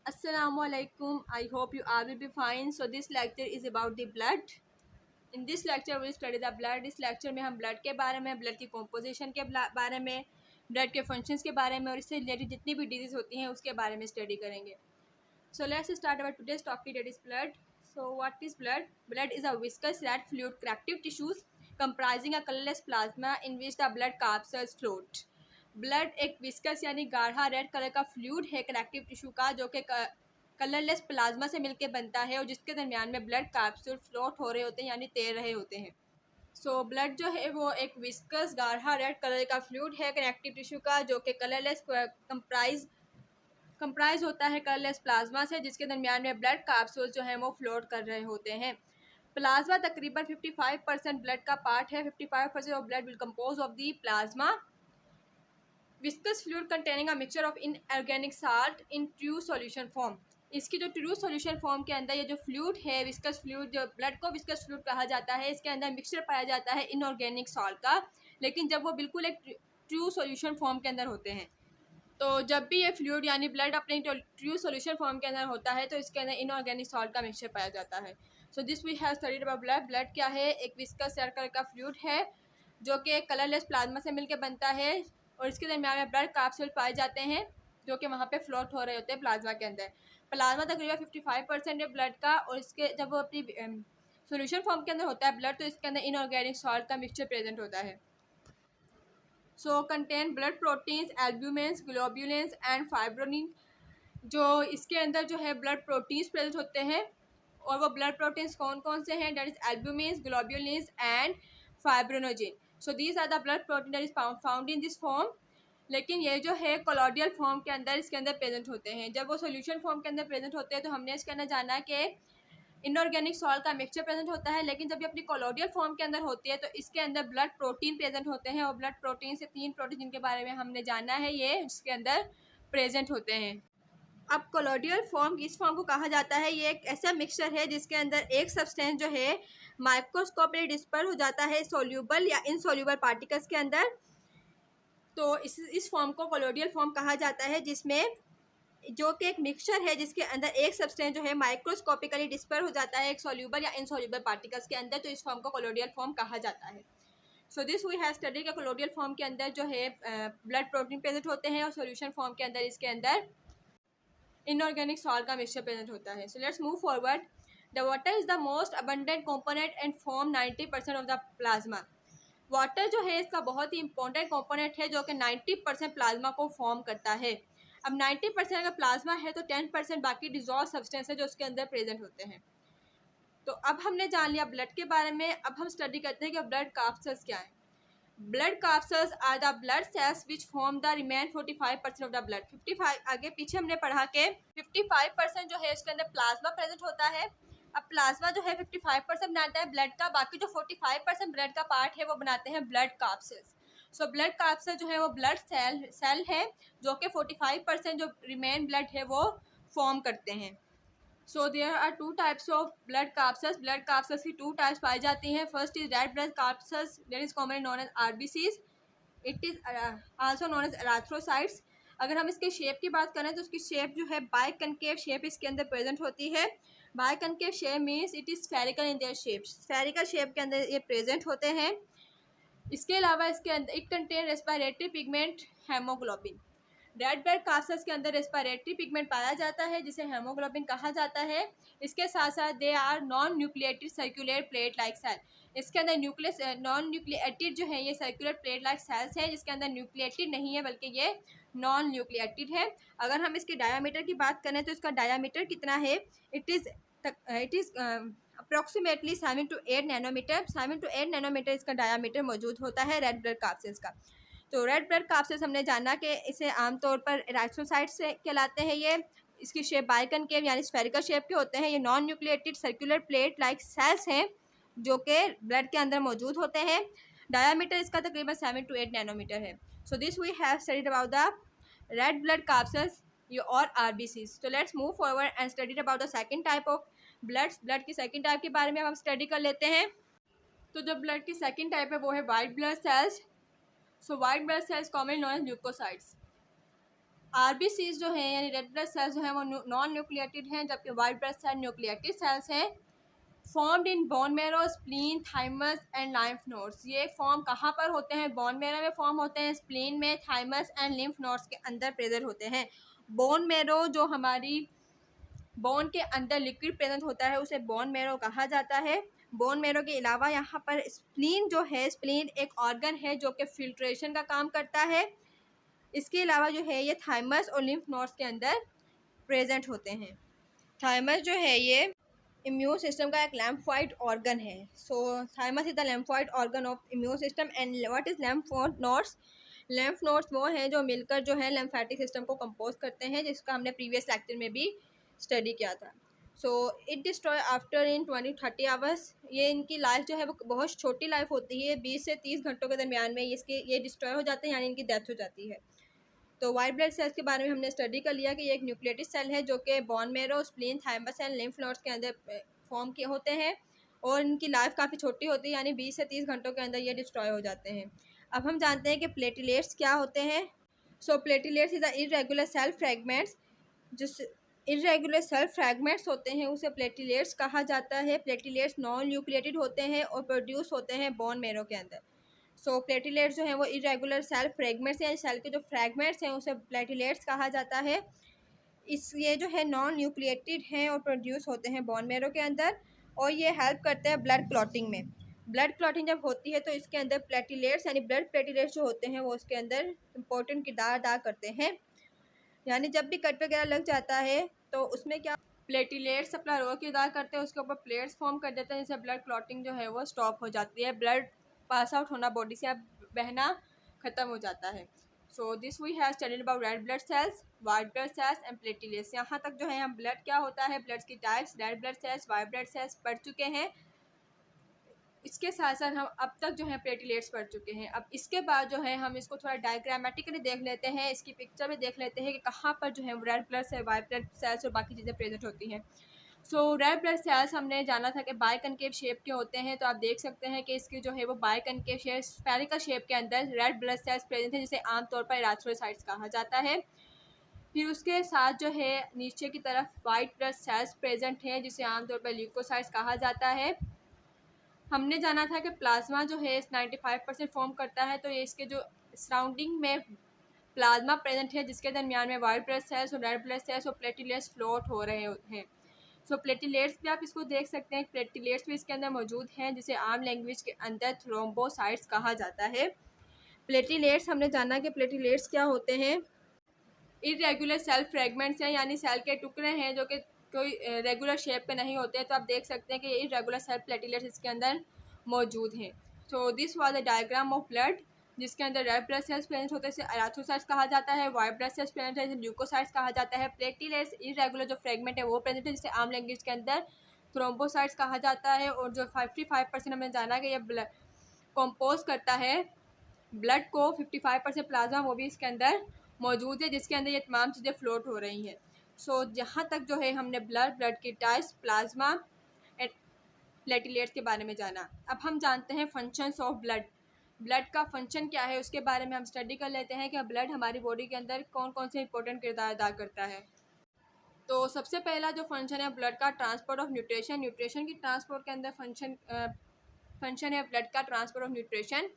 Assalamualaikum. I hope you all will be fine. So this lecture is about the blood. In this lecture we will study the blood. इस lecture में हम blood के बारे में, blood की composition के बारे में, blood के functions के बारे में और इससे related जितनी भी disease होती हैं उसके बारे में study करेंगे. So let's start our today's topic, that is blood. So what is blood? Blood is a viscous red fluid connective tissues comprising a colorless plasma in which the blood corpuscles float. Blood एक viscous यानी गाढ़ा red colour का fluid है connective tissue का, जो कि colourless plasma से मिलकर बनता है और जिसके दरमियान में ब्लड कैप्सूल फ्लोट हो रहे होते हैं यानी तैर रहे होते हैं. सो ब्लड जो है वो एक विस्कस गाढ़ा रेड कलर का फ्लूइड है कनेक्टिव टिश्यू का, जो कि कलरलेस कंप्राइज होता है कलरलेस प्लाज्मा से, जिसके दरमियान में ब्लड कैप्सूल जो है वो फ्लोट कर रहे होते हैं. प्लाज्मा तकरीबन 55% ब्लड का पार्ट है. 55% of blood will compose of the plasma. Viscous fluid containing a mixture of inorganic salt in true solution form. इसकी जो ट्रू सॉल्यूशन फॉर्म के अंदर ये जो फ्लूइड है विस्कस फ्लूइड, जो ब्लड को विस्कस फ्लूइड कहा जाता है, इसके अंदर मिक्सचर पाया जाता है इनऑर्गेनिक साल्ट का. लेकिन जब वो बिल्कुल एक ट्रू सॉल्यूशन फॉर्म के अंदर होते हैं, तो जब भी ये फ्लूइड यानी ब्लड अपने ट्रू सॉल्यूशन फॉर्म के अंदर होता है तो इसके अंदर इनऑर्गेनिक साल्ट का मिक्सचर पाया जाता है. So this we have studied about blood. Blood क्या है? एक विस्कस रेड कलर का फ्लूइड है जो कि कलरलेस प्लाज्मा से मिलकर बनता है और इसके दरमियान में ब्लड कैप्सूल पाए जाते हैं जो कि वहाँ पे फ्लोट हो रहे होते हैं प्लाज्मा के अंदर. प्लाज्मा तकरीबन 55% है ब्लड का और इसके जब वो अपनी सॉल्यूशन फॉर्म के अंदर होता है ब्लड, तो इसके अंदर इनऑर्गेनिक सॉल्ट का मिक्सचर प्रेजेंट होता है. सो contain blood proteins, albumins, globulins and फाइब्रोनिन. जो इसके अंदर जो है ब्लड प्रोटीन्स प्रेजेंट होते हैं और वो ब्लड प्रोटीन्स कौन कौन से हैं? That is albumins, globulins and fibrinogen. So these are the blood protein that is found in this form. लेकिन ये जो है कोलोडियल फॉर्म के अंदर इसके अंदर प्रेजेंट होते हैं. जब वो सॉल्यूशन फॉर्म के अंदर प्रेजेंट होते हैं तो हमने इसके अंदर जाना कि इनऑर्गेनिक सॉल्ट का मिक्सचर प्रेजेंट होता है. लेकिन जब ये अपनी कोलोडियल फॉर्म के अंदर होती है तो इसके अंदर ब्लड प्रोटीन प्रेजेंट होते हैं और ब्लड प्रोटीन से 3 प्रोटीन जिनके बारे में हमने जाना है ये इसके अंदर प्रेजेंट होते हैं. अब कोलोडियल फॉर्म, इस फॉर्म को कहा जाता है, ये एक ऐसा मिक्सचर है जिसके अंदर एक सब्सटेंस जो है माइक्रोस्कोपिक डिस्पर्स हो जाता है सोल्यूबल या इनसोल्यूबल पार्टिकल्स के अंदर. तो इस फॉर्म को कोलोडियल फॉर्म कहा जाता है, जिसमें जो कि एक मिक्सचर है जिसके अंदर एक सब्सटेंस जो है माइक्रोस्कोपिकली डिस्पर्स हो जाता है एक सोल्यूबल या इनसोल्यूबल पार्टिकल्स के अंदर. तो इस फॉर्म को कोलोडियल फॉर्म कहा जाता है. So this we have study का कोलोडियल फॉर्म के अंदर जो है ब्लड प्रोटीन प्रेजेंट होते हैं और सॉल्यूशन फॉर्म के अंदर इसके अंदर इनऑर्गेनिक सॉल्ट का मिक्सचर प्रेजेंट होता है. So let's move forward. The water is the most abundant component and form 90% of the plasma. Water जो है इसका बहुत ही इंपॉर्टेंट कंपोनेंट है जो कि 90% प्लाज्मा को फॉर्म करता है. अब 90% अगर प्लाज्मा है तो 10% बाकी डिजॉल्व सब्सटेंस है जो उसके अंदर प्रेजेंट होते हैं. तो अब हमने जान लिया ब्लड के बारे में. अब हम स्टडी करते हैं कि ब्लड कैप्सूल्स क्या है. Blood corpuscles are the blood cells which form the remain 45% of the blood. 55 आगे पीछे हमने पढ़ा के 55% जो है इसके अंदर प्लाज्मा प्रेजेंट होता है. अब प्लाज्मा जो है 55% बनाता है ब्लड का, बाकी जो 45% ब्लड का पार्ट है वो बनाते हैं blood capsules. So blood capsule जो है वो ब्लड सेल है जो कि 45% जो रिमेन ब्लड है वो फॉर्म करते हैं. So there are 2 types of blood capsules. Blood capsules की 2 टाइप्स पाई जाती हैं. First is red blood capsules that is commonly known as RBCs. It is also known as erythrocytes. अगर हम इसके शेप की बात करें तो उसकी शेप जो है बाइकनकेव शेप इसके अंदर प्रेजेंट होती है. Biconcave shape means it is spherical in their shape. Spherical shape के अंदर ये प्रेजेंट होते हैं. इसके अलावा इसके अंदर it contain respiratory pigment haemoglobin. Red blood capsules के अंदर रेस्पिरेटरी पिगमेंट पाया जाता है जिसे हेमोग्लोबिन कहा जाता है. इसके साथ साथ they are non nucleated circulate plate like cell. इसके अंदर न्यूक्लियस नॉन न्यूक्लिएटेड जो है ये सर्कुलेट प्लेट लाइक सेल्स हैं जिसके अंदर न्यूक्लिएटेड नहीं है बल्कि ये नॉन न्यूक्लिएटेड है. अगर हम इसके डायामीटर की बात करें तो इसका डायामीटर कितना है? It is approximately 7 to 8 nanometre. 7 to 8 nanometre इसका डायामीटर मौजूद होता है रेड ब्लड कैप्सूल्स का. तो रेड ब्लड कैप्सूल्स हमने जाना कि इसे आमतौर पर एराथ्रोसाइट्स से कहलाते हैं. ये इसकी शेप बाइकनकेव यानी स्फेरिकल शेप के होते हैं. ये non nucleated circular plate like cells हैं जो कि ब्लड के अंदर मौजूद होते हैं. डायामीटर इसका तकरीबन 7 to 8 नैनोमीटर है. So this we have studied about the red blood corpuscles और आरबीसीज. तो let's move forward and studied about the second type of blood की सेकंड टाइप के बारे में हम स्टडी कर लेते हैं. तो जो ब्लड की सेकंड टाइप है वो है white blood cells. So white blood cells commonly known as leucocytes. RBCs जो हैं यानी रेड ब्लड सेल्स जो हैं वो नॉन न्यूक्लिएटेड हैं, जबकि white blood cell nucleated cells हैं। Formed in bone marrow, spleen, thymus and lymph nodes. ये फॉर्म कहाँ पर होते हैं? बोन मैरो में फॉर्म होते हैं, स्प्लीन में, थाइमस एंड लिम्फ नोड्स के अंदर प्रेजेंट होते हैं। बोन मैरो जो हमारी बोन के अंदर लिक्विड प्रेजेंट होता है उसे बोन मैरो कहा जाता है। बोन मैरो के अलावा यहाँ पर स्प्लीन जो है, स्प्लीन एक ऑर्गन है जो कि फिल्ट्रेशन का काम करता है। इसके अलावा जो है ये थाइमस और लिम्फ नोड्स के अंदर प्रेजेंट होते हैं। थाइमस जो है ये इम्यून सिस्टम का एक लैम्फॉइड ऑर्गन है। So thymus is the lymphoid organ of immune system. And what is lymph nodes? Lymph nodes वो हैं जो मिलकर जो है लिम्फेटिक सिस्टम को कंपोज करते हैं, जिसका हमने प्रीवियस लेक्चर में भी स्टडी किया था। So it destroy after in 20-30 hours. ये इनकी लाइफ जो है वो बहुत छोटी लाइफ होती है, 20 से 30 घंटों के दरमियान में ये डिस्ट्रॉय हो जाते हैं, यानी इनकी डेथ हो जाती है। तो वाइट ब्लड सेल्स के बारे में हमने स्टडी कर लिया कि ये एक न्यूक्लिएटेड सेल है जो कि bone marrow, spleen, thymus and lymph nodes के अंदर फॉर्म किए होते हैं और इनकी लाइफ काफ़ी छोटी होती है, यानी 20 से 30 घंटों के अंदर ये डिस्ट्रॉय हो जाते हैं। अब हम जानते हैं कि प्लेटलेट्स क्या होते हैं। So platelets is the irregular cell fragments. जो इरेगुलर सेल फ्रैगमेंट्स होते हैं उसे प्लेटलेट्स कहा जाता है। प्लेटलेट्स नॉन न्यूक्लिएटेड होते हैं और प्रोड्यूस होते हैं बोन मैरो के अंदर। सो प्लेटलेट्स जो हैं वो इरेगुलर सेल फ्रैगमेंट्स हैं, सेल के जो फ्रैगमेंट्स हैं उसे प्लेटलेट्स कहा जाता है। ये जो है नॉन न्यूक्लिएटेड हैं और प्रोड्यूस होते हैं बोन मैरो के अंदर, और ये हेल्प करते हैं ब्लड क्लॉटिंग में। ब्लड क्लॉटिंग जब होती है तो इसके अंदर प्लेटलेट्स यानी ब्लड प्लेटलेट्स जो होते हैं वो उसके अंदर इंपॉर्टेंट किरदार अदा करते हैं। यानी जब भी कट वगैरह लग जाता है तो उसमें क्या प्लेटलेट्स अपना रोल किरदार करते हैं, उसके ऊपर प्लेट्स फॉर्म कर देते हैं, जिससे ब्लड क्लॉटिंग जो है वो स्टॉप हो जाती है, ब्लड पास आउट होना, बॉडी से अब बहना ख़त्म हो जाता है। So this we have studied about red blood cells, white blood cells and platelets. यहाँ तक जो है हम ब्लड क्या होता है, ब्लड की types, red blood cells, white blood sales पढ़ चुके हैं। इसके साथ साथ हम अब तक जो है प्लेटलेट्स पढ़ चुके हैं। अब इसके बाद जो है हम इसको थोड़ा डायग्रामेटिकली देख लेते हैं, इसकी पिक्चर में देख लेते हैं कि कहाँ पर जो है red blood cell, white blood cells और बाकी चीज़ें प्रेजेंट होती हैं। सो रेड ब्लड सेल्स हमने जाना था कि बाइकनकेव शेप के होते हैं, तो आप देख सकते हैं कि इसकी जो है वो बाइकनकेव शेप, स्फेरिकल शेप के अंदर रेड ब्लड सेल्स प्रेजेंट हैं, जिसे आमतौर पर एराथ्रोसाइट्स कहा जाता है। फिर उसके साथ जो है नीचे की तरफ वाइट ब्लड सेल्स प्रेजेंट हैं, जिसे आमतौर पर ल्यूकोसाइट्स कहा जाता है। हमने जाना था कि प्लाज्मा जो है 95% फॉर्म करता है, तो ये इसके जो सराउंडिंग में प्लाज्मा प्रेजेंट है, जिसके दरमियान में वाइट ब्लड सेल्स और रेड ब्लड सेल्स और प्लेटलेट्स फ्लोट हो रहे हैं। सो प्लेटलेट्स भी आप इसको देख सकते हैं, प्लेटलेट्स भी इसके अंदर मौजूद हैं, जिसे आम लैंग्वेज के अंदर थ्रोम्बोसाइट्स कहा जाता है। प्लेटलेट्स हमने जाना कि प्लेटलेट्स क्या होते हैं। इरेगुलर सेल फ्रेगमेंट्स हैं, यानी सेल के टुकड़े हैं जो कि कोई रेगुलर शेप पे नहीं होते हैं, तो आप देख सकते हैं कि ये इरेगुलर सेल प्लेटलेट्स इसके अंदर मौजूद हैं। So this was the diagram of blood, जिसके अंदर रेड ब्लड सेल्स प्रेजेंट होते हैं, इसे एराथ्रोसाइट्स कहा जाता है। वाइट ब्लड सेल्स प्रेजेंट है, इसे ल्यूकोसाइट्स कहा जाता है। प्लेटलेट्स इरेगुलर जो फ्रेगमेंट है वो प्रेजेंट है, जिसे आम लैंग्वेज के अंदर थ्रोम्बोसाइट्स कहा जाता है। और जो 55% हमने जाना कि ये ब्लड कंपोज करता है ब्लड को, 55% प्लाज्मा वो भी इसके अंदर मौजूद है, जिसके अंदर ये तमाम चीज़ें फ्लोट हो रही हैं। सो जहाँ तक जो है हमने ब्लड की टाइप्स, प्लाज्मा एंड प्लेटलेट्स के बारे में जाना। अब हम जानते हैं फंक्शंस ऑफ ब्लड का फंक्शन क्या है, उसके बारे में हम स्टडी कर लेते हैं कि ब्लड हमारी बॉडी के अंदर कौन कौन से इंपॉर्टेंट किरदार अदा करता है। तो सबसे पहला जो फंक्शन है ब्लड का, ट्रांसपोर्ट ऑफ न्यूट्रिशन। न्यूट्रिशन की ट्रांसपोर्ट के अंदर फंक्शन है ब्लड का transport of nutrition.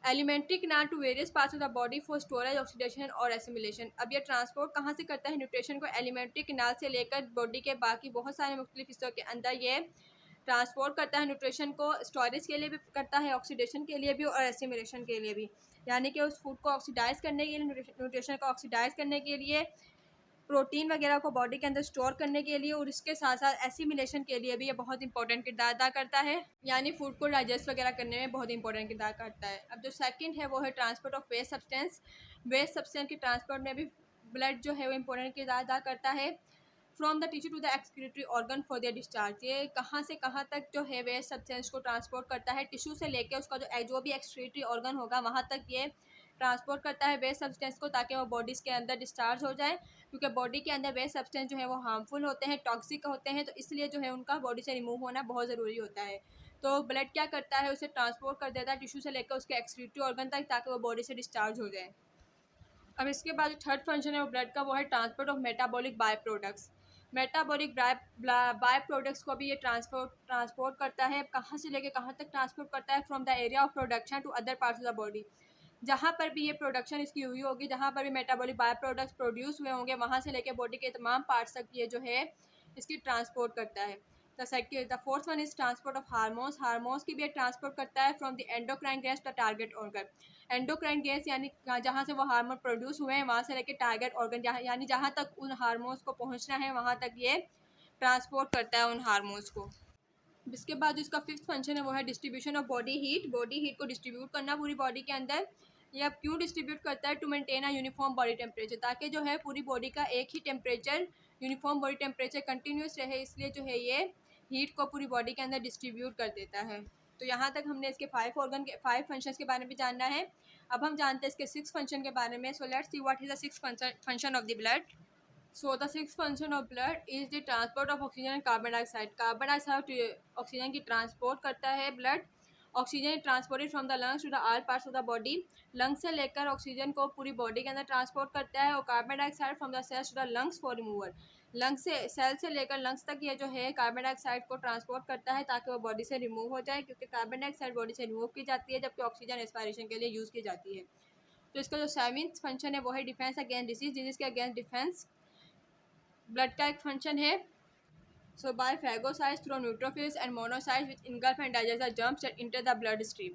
Alimentary canal to various parts of the body for storage, oxidation और एसिमिलेशन। अब ये ट्रांसपोर्ट कहाँ से करता है न्यूट्रिशन को? एलिमेंट्री कैनाल से लेकर बॉडी के बाकी बहुत सारे मुख्तलिफ हिस्सों के अंदर ये ट्रांसपोर्ट करता है न्यूट्रिशन को। स्टोरेज के लिए भी करता है, ऑक्सीडेशन के लिए भी और एसिमिलेशन के लिए भी, यानी कि उस फूड को ऑक्सीडाइज करने के लिए, न्यूट्रिशन को ऑक्सीडाइज करने के लिए, प्रोटीन वगैरह को बॉडी के अंदर स्टोर करने के लिए, और इसके साथ साथ एसिमिलेशन के लिए भी ये बहुत इंपॉर्टेंट किरदार अदा करता है, यानी फूड को डाइजेस्ट वगैरह करने में बहुत इंपॉर्टेंट किरदार करता है। अब जो सेकंड है वो है transport of waste substance. Waste substance के ट्रांसपोर्ट में भी ब्लड जो है वो इंपॉर्टेंट किरदार अदा करता है। From the tissue to the excretory organ for their discharge. ये कहाँ से कहाँ तक जो है वेस्ट सब्सटेंस को ट्रांसपोर्ट करता है, टिश्यू से लेके उसका जो भी excretory ऑर्गन होगा वहाँ तक ये ट्रांसपोर्ट करता है वेस्ट सब्सटेंस को, ताकि वो बॉडीज़ के अंदर डिस्चार्ज हो जाए, क्योंकि बॉडी के अंदर वेस्ट सब्सटेंस जो है वो हार्मफुल होते हैं, टॉक्सिक होते हैं, तो इसलिए जो है उनका बॉडी से रिमूव होना बहुत ज़रूरी होता है। तो ब्लड क्या करता है, उसे ट्रांसपोर्ट कर देता है टिश्यू से लेकर उसके एक्सक्रीटरी ऑर्गन तक, ताकि वो बॉडी से डिस्चार्ज हो जाए। अब इसके बाद जो थर्ड फंक्शन है वो ब्लड का, वो है transport of metabolic by products. Metabolic by products को भी ये ट्रांसपोर्ट करता है। कहाँ से लेके कहाँ तक ट्रांसपोर्ट करता है, from the area of production to other parts of the body. जहाँ पर भी ये प्रोडक्शन इसकी हुई होगी, जहाँ पर भी मेटाबॉलिक बाय प्रोडक्ट्स प्रोड्यूस हुए होंगे, वहाँ से लेके बॉडी के तमाम पार्ट्स तक ये जो है इसकी ट्रांसपोर्ट करता है। The fourth one is transport of hormones. Hormones की भी ट्रांसपोर्ट करता है from the endocrine gas to target organ. Endocrine gas यानी जहाँ से वो हार्मोन प्रोड्यूस हुए हैं वहाँ से लेकर टारगेट ऑर्गन, यानी जहाँ तक उन हार्मोन्स को पहुँचना है वहाँ तक ये ट्रांसपोर्ट करता है उन हार्मोन्स को। इसके बाद जो इसका फिफ्थ फंक्शन है वो है distribution of body heat. Body heat को डिस्ट्रीब्यूट करना पूरी बॉडी के अंदर। ये अब क्यों डिस्ट्रीब्यूट करता है, to maintain a uniform body temperature, ताकि जो है पूरी बॉडी का एक ही temperature, uniform body temperature continuous रहे, इसलिए जो है ये हीट को पूरी बॉडी के अंदर डिस्ट्रीब्यूट कर देता है। तो यहाँ तक हमने इसके 5 फंक्शंस के बारे में जानना है। अब हम जानते हैं इसके 6 फंक्शन के बारे में। So let's see what is the 6 function of the blood. So the 6th function of blood is the transport of oxygen and carbon dioxide. Carbon dioxide oxygen की ट्रांसपोर्ट करता है blood. Oxygen transported from the lungs to the all parts of the body. Lungs से लेकर oxygen को पूरी body के अंदर transport करता है। और carbon dioxide from the cells to the lungs for removal. Lungs से सेल से लेकर लंग्स तक ये जो है कार्बन डाइऑक्साइड को ट्रांसपोर्ट करता है, ताकि वो बॉडी से रिमूव हो जाए, क्योंकि कार्बन डाइऑक्साइड बॉडी से रिमूव की जाती है, जबकि ऑक्सीजन रेस्पिरेशन के लिए यूज़ की जाती है। तो इसका जो 7th फंक्शन है वो है डिफेंस अगेंस्ट डिजीज के अगेंस्ट डिफेंस। ब्लड का एक फंक्शन है। So by phagocytes through neutrophils and monocytes which engulf and digest the germs that enter the blood stream.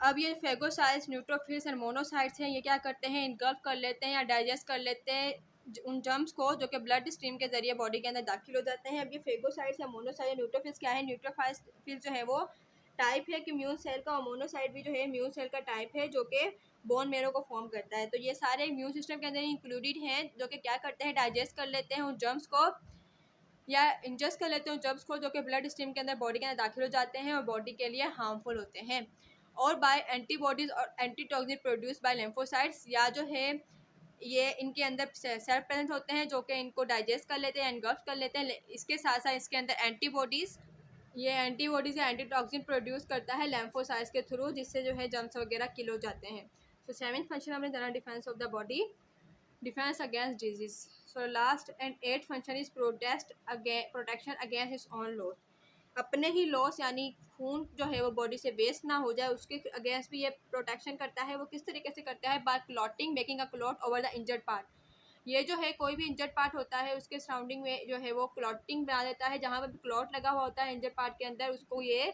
अब ये phagocytes, न्यूट्रोफिल्स एंड मोनोसाइट्स हैं, ये क्या करते हैं, इंगल्फ कर लेते हैं या डाइजेस्ट कर लेते हैं उन जर्म्स को जो कि ब्लड स्ट्रीम के जरिए बॉडी के अंदर दाखिल हो जाते हैं। अब ये phagocytes या मोनोसाइट, न्यूट्रोफिल्स क्या है, न्यूट्रोफिल्स जो है वो टाइप है कि इम्यून सेल का, और मोनोसाइट भी जो है इम्यून सेल का टाइप है जो कि बोन मेरो को फॉर्म करता है। तो ये सारे इम्यून सिस्टम के अंदर इंक्लूडेड हैं, जो कि क्या करते हैं, डाइजेस्ट कर लेते हैं उन जर्म्स को या इंजेस्ट कर लेते हैं उन जर्म्स को जो कि ब्लड स्ट्रीम के अंदर बॉडी के अंदर दाखिल हो जाते हैं और बॉडी के लिए हार्मफुल होते हैं। और बाय एंटीबॉडीज और एंटीटॉक्सिन प्रोड्यूस बाय लिम्फोसाइट्स, या जो है ये इनके अंदर सेल प्रेजेंट होते हैं जो कि इनको डाइजेस्ट कर लेते हैं, एनगल्फ कर लेते हैं। इसके साथ साथ इसके अंदर एंटीबॉडीज़ या एंटीटॉक्सिन प्रोड्यूस करता है लिम्फोसाइट्स के थ्रू, जिससे जो है जर्म्स वगैरह किल हो जाते हैं। सो 7th फंक्शन हमने जाना defence of the body, defence against disease. So last and 8th function is protection against its own loss. अपने ही लॉस यानी खून जो है वो बॉडी से वेस्ट ना हो जाए, उसके अगेंस्ट भी ये प्रोटेक्शन करता है। वो किस तरीके से करता है, by clotting, making a clot over the injured part. ये जो है कोई भी इंजर्ड पार्ट होता है उसके सराउंडिंग में जो है वो क्लॉटिंग बना देता है। जहाँ पर क्लॉट लगा हुआ होता है इंजर्ड पार्ट के अंदर, उसको ये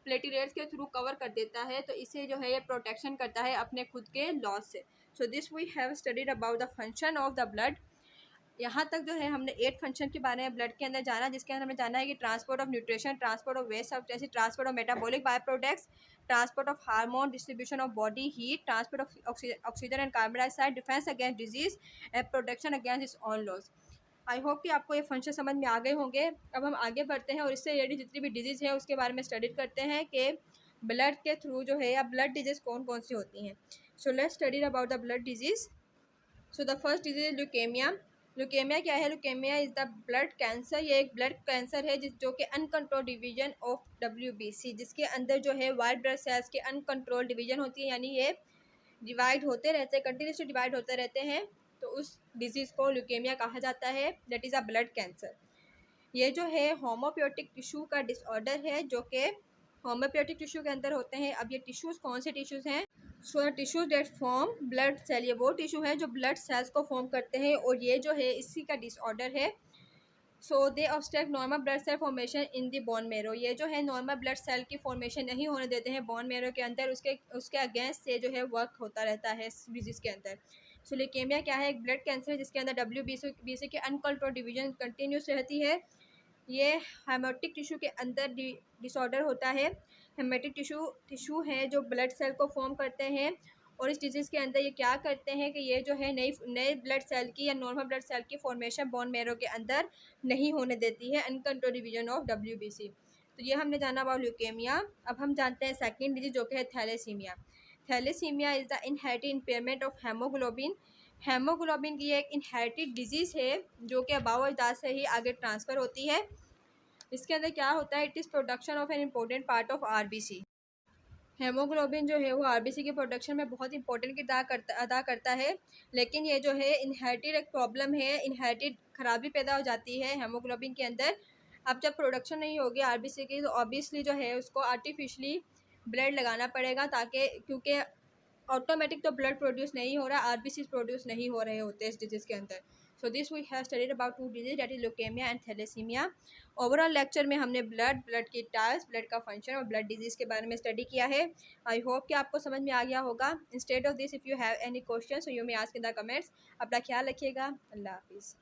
प्लेटलेट्स के थ्रू कवर कर देता है। तो इसे जो है ये प्रोटेक्शन करता है अपने खुद के लॉस से। So this we have studied about the function of the blood. यहाँ तक जो है हमने 8 फंक्शन के बारे में ब्लड के अंदर जाना, जिसके अंदर हमें जाना है कि transport of nutrition, transport of waste जैसे transport of metabolic by products, transport of hormone, distribution of body heat, transport of oxygen and carbon dioxide, defense against disease and protection against its own loss. I hope कि आपको ये function समझ में आ गए होंगे। अब हम आगे बढ़ते हैं और इससे रिलेटेड जितनी भी डिजीज़ है उसके बारे में स्टडी करते हैं कि ब्लड के थ्रू जो है या ब्लड डिजीज़ कौन कौन सी होती हैं। So let's study about the blood disease. So the first disease is leukaemia. Leukaemia क्या है, leukaemia is the blood cancer. ये एक ब्लड कैंसर है जो कि अनकंट्रोल डिवीजन ऑफ WBC, जिसके अंदर जो है वाइट ब्लड सेल्स के अनकंट्रोल डिवीजन होती है, यानी ये डिवाइड होते रहते हैं, कंटिन्यूसली डिवाइड होते रहते हैं। तो उस डिजीज़ को ल्यूकेमिया कहा जाता है, that is a blood cancer. ये जो है होम्योपैथिक टिश्यू का डिसऑर्डर है जो कि होम्योपैथिक टिश्यू के अंदर होते हैं। अब ये टिश्यूज़ कौन से टिश्यूज़ हैं, so tissues that form blood cell, ये वो टिश्यू है जो ब्लड सेल्स को फॉर्म करते हैं और ये जो है इसी का डिसऑर्डर है। So they obstruct normal blood cell formation in the bone marrow. ये जो है नॉर्मल ब्लड सेल की फॉर्मेशन नहीं होने देते हैं बोन मेरो के अंदर, उसके अगेंस्ट से जो है वर्क होता रहता है इस डिजीज़ के अंदर। सो ल्यूकेमिया क्या है, एक ब्लड कैंसर है जिसके अंदर WBC के अनकंट्रोल्ड डिवीजन कंटिन्यूस रहती है। ये हेमेटिक टिश्यू के अंदर डिसऑर्डर होता है। हेमेटिक टिश्यू है जो ब्लड सेल को फॉर्म करते हैं और इस डिजीज़ के अंदर ये क्या करते हैं कि ये जो है नए ब्लड सेल की या नॉर्मल ब्लड सेल की फॉर्मेशन बोन मेरो के अंदर नहीं होने देती है, अनकंट्रोल्ड डिवीजन ऑफ WBC। तो ये हमने जाना अबाउट ल्यूकेमिया। अब हम जानते हैं सेकेंड डिजीज जो कि है thalassaemia. Thalassaemia is the inherited impairment of haemoglobin. Haemoglobin की एक इनहेरिटेड डिजीज़ है जो कि अबाव अजदाद से ही आगे ट्रांसफ़र होती है। इसके अंदर क्या होता है, it is production of an important part of RBC. Haemoglobin जो है वो आरबीसी के प्रोडक्शन में बहुत इंपॉर्टेंट किरदार अदा करता है, लेकिन ये जो है इनहेरिटेड एक प्रॉब्लम है, इनहेरिटेड खराबी पैदा हो जाती है हेमोग्लोबिन के अंदर। अब जब प्रोडक्शन नहीं होगी आरबीसी की तो ऑब्वियसली जो है उसको आर्टिफिशली ब्लड लगाना पड़ेगा, ताकि क्योंकि ऑटोमेटिक तो ब्लड प्रोड्यूस नहीं हो रहा, आरबीसी प्रोड्यूस नहीं हो रहे होते इस डिजीज़ के अंदर। So this we have studied about 2 disease, that is leukaemia and thalassaemia. Overall lecture में हमने ब्लड की टाइप्स, ब्लड का फंक्शन और ब्लड डिजीज़ के बारे में स्टडी किया है। आई होप कि आपको समझ में आ गया होगा। Instead of this, if you have any question so you may ask in the comments. अपना ख्याल रखिएगा। अल्लाह हाफिज़।